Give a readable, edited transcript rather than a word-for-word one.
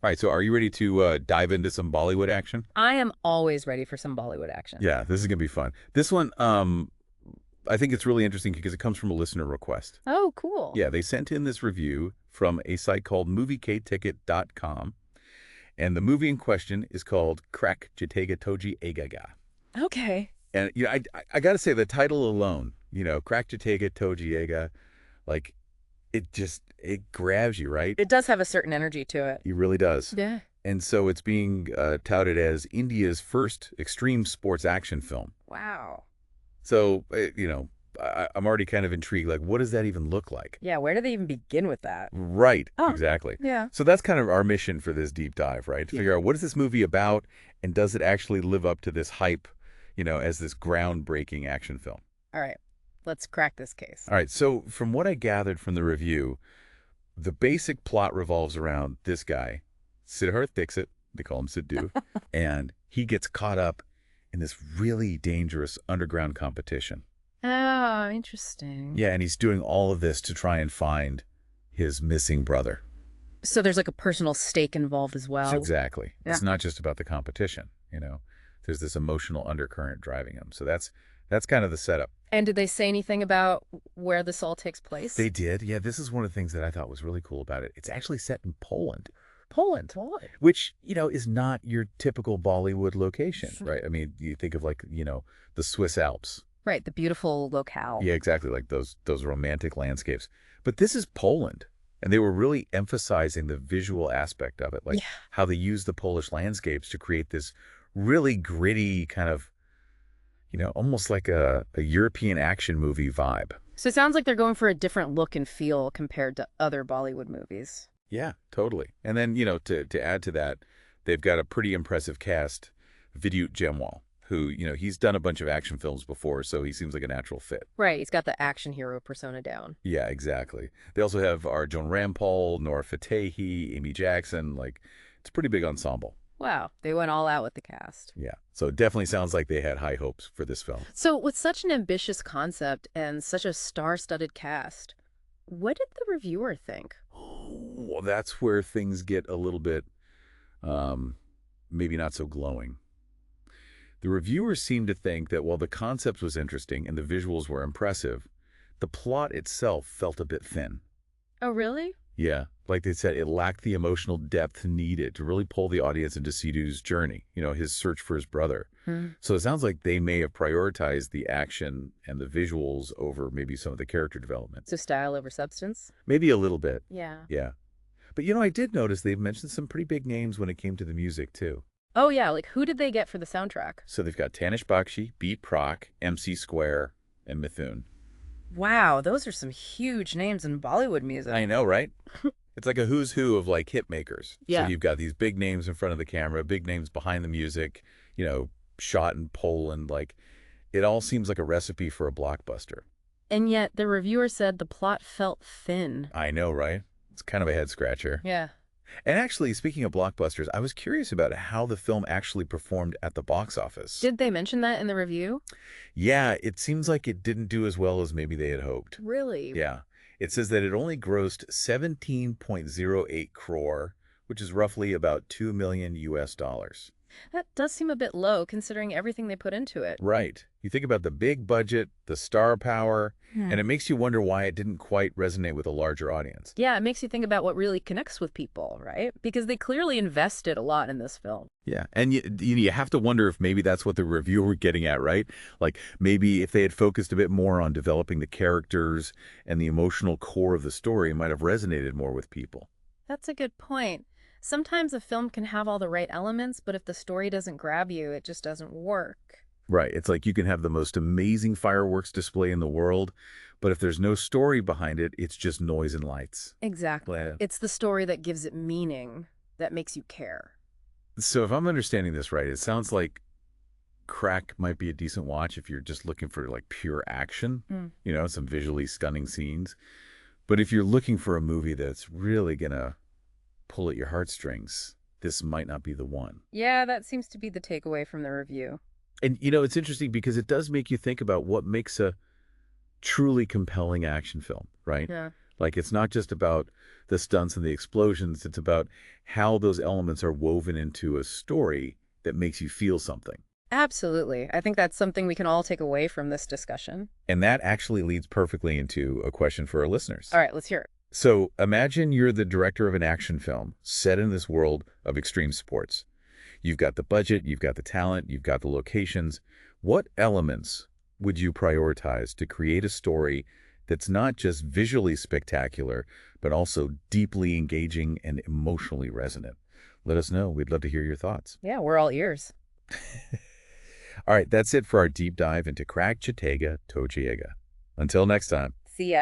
All right, so are you ready to dive into some Bollywood action? I am always ready for some Bollywood action. Yeah, this is gonna be fun. This one, I think it's really interesting because it comes from a listener request. Oh, cool. Yeah, they sent in this review from a site called MovieKaTicket.com, and the movie in question is called Crakk, Jeetegaa Toh Jiyegaa. Okay. And I got to say the title alone, Crakk, Jeetegaa Toh Jiyegaa, like it grabs you, right? It does have a certain energy to it. It really does. Yeah. And so it's being touted as India's first extreme sports action film. Wow. So, I'm already kind of intrigued. Like, what does that even look like? Yeah, where do they even begin with that? Right, Oh, exactly. yeah. So that's kind of our mission for this deep dive, right? To figure out what is this movie about and does it actually live up to this hype, as this groundbreaking action film? All right. Let's crack this case. All right, so from what I gathered from the review, the basic plot revolves around this guy, Siddharth Dixit, they call him Sidhu, and he gets caught up in this really dangerous underground competition. Oh, interesting. Yeah, and he's doing all of this to try and find his missing brother. So there's like a personal stake involved as well. Exactly. Yeah. It's not just about the competition, There's this emotional undercurrent driving him. So that's kind of the setup. And did they say anything about where this all takes place? They did. Yeah, this is one of the things that I thought was really cool about it. It's actually set in Poland. Poland. Which, is not your typical Bollywood location, right? I mean, you think of the Swiss Alps. Right, the beautiful locale. Yeah, exactly, like those romantic landscapes. But this is Poland, and they were really emphasizing the visual aspect of it, like how they use the Polish landscapes to create this really gritty kind of, almost like a European action movie vibe. So it sounds like they're going for a different look and feel compared to other Bollywood movies. Yeah, totally. And then, to add to that, they've got a pretty impressive cast, Vidyut Jammwal, who, he's done a bunch of action films before, so he seems like a natural fit. Right, he's got the action hero persona down. Yeah, exactly. They also have Arjun Rampal, Nora Fatehi, Amy Jackson. It's a pretty big ensemble. Wow, they went all out with the cast. Yeah, so it definitely sounds like they had high hopes for this film. So with such an ambitious concept and such a star-studded cast, what did the reviewer think? Well, that's where things get a little bit, maybe not so glowing. The reviewers seemed to think that while the concept was interesting and the visuals were impressive, the plot itself felt a bit thin. Oh, really? Yeah, like they said, it lacked the emotional depth needed to really pull the audience into Sidhu's journey, his search for his brother. So it sounds like they may have prioritized the action and the visuals over maybe some of the character development. So style over substance? Maybe a little bit. Yeah. Yeah. But, I did notice they've mentioned some pretty big names when it came to the music, too. Oh, yeah. Like, who did they get for the soundtrack? So they've got Tanish Bakshi, Beat Proc, MC Square, and Mithun. Wow, those are some huge names in Bollywood music. I know, right? It's like a who's who of, hit makers. Yeah. So you've got these big names in front of the camera, big names behind the music, shot in Poland. It all seems like a recipe for a blockbuster. And yet, the reviewer said the plot felt thin. I know, right? It's kind of a head scratcher. Yeah. And actually, speaking of blockbusters, I was curious about how the film actually performed at the box office. Did they mention that in the review? Yeah, it seems like it didn't do as well as maybe they had hoped. Really? Yeah. It says that it only grossed 17.08 crore, which is roughly about $2 million US. That does seem a bit low, considering everything they put into it. Right. You think about the big budget, the star power, and it makes you wonder why it didn't quite resonate with a larger audience. Yeah, it makes you think about what really connects with people, right? Because they clearly invested a lot in this film. Yeah, and you have to wonder if maybe that's what the reviewer were getting at, right? Like maybe if they had focused a bit more on developing the characters and the emotional core of the story, it might have resonated more with people. That's a good point. Sometimes a film can have all the right elements, but if the story doesn't grab you, it just doesn't work. Right. It's like you can have the most amazing fireworks display in the world, but if there's no story behind it, it's just noise and lights. Exactly. Yeah. It's the story that gives it meaning, that makes you care. So if I'm understanding this right, it sounds like Crakk might be a decent watch if you're just looking for pure action, some visually stunning scenes. But if you're looking for a movie that's really going to pull at your heartstrings, this might not be the one. Yeah, that seems to be the takeaway from the review. And, it's interesting because it does make you think about what makes a truly compelling action film, right? Yeah. Like, it's not just about the stunts and the explosions. It's about how those elements are woven into a story that makes you feel something. Absolutely. I think that's something we can all take away from this discussion. And that actually leads perfectly into a question for our listeners. All right, let's hear it. So imagine you're the director of an action film set in this world of extreme sports. You've got the budget, you've got the talent, you've got the locations. What elements would you prioritize to create a story that's not just visually spectacular, but also deeply engaging and emotionally resonant? Let us know. We'd love to hear your thoughts. Yeah, we're all ears. All right, that's it for our deep dive into Crakk, Jeetegaa Toh Jiyegaa. Until next time. See ya.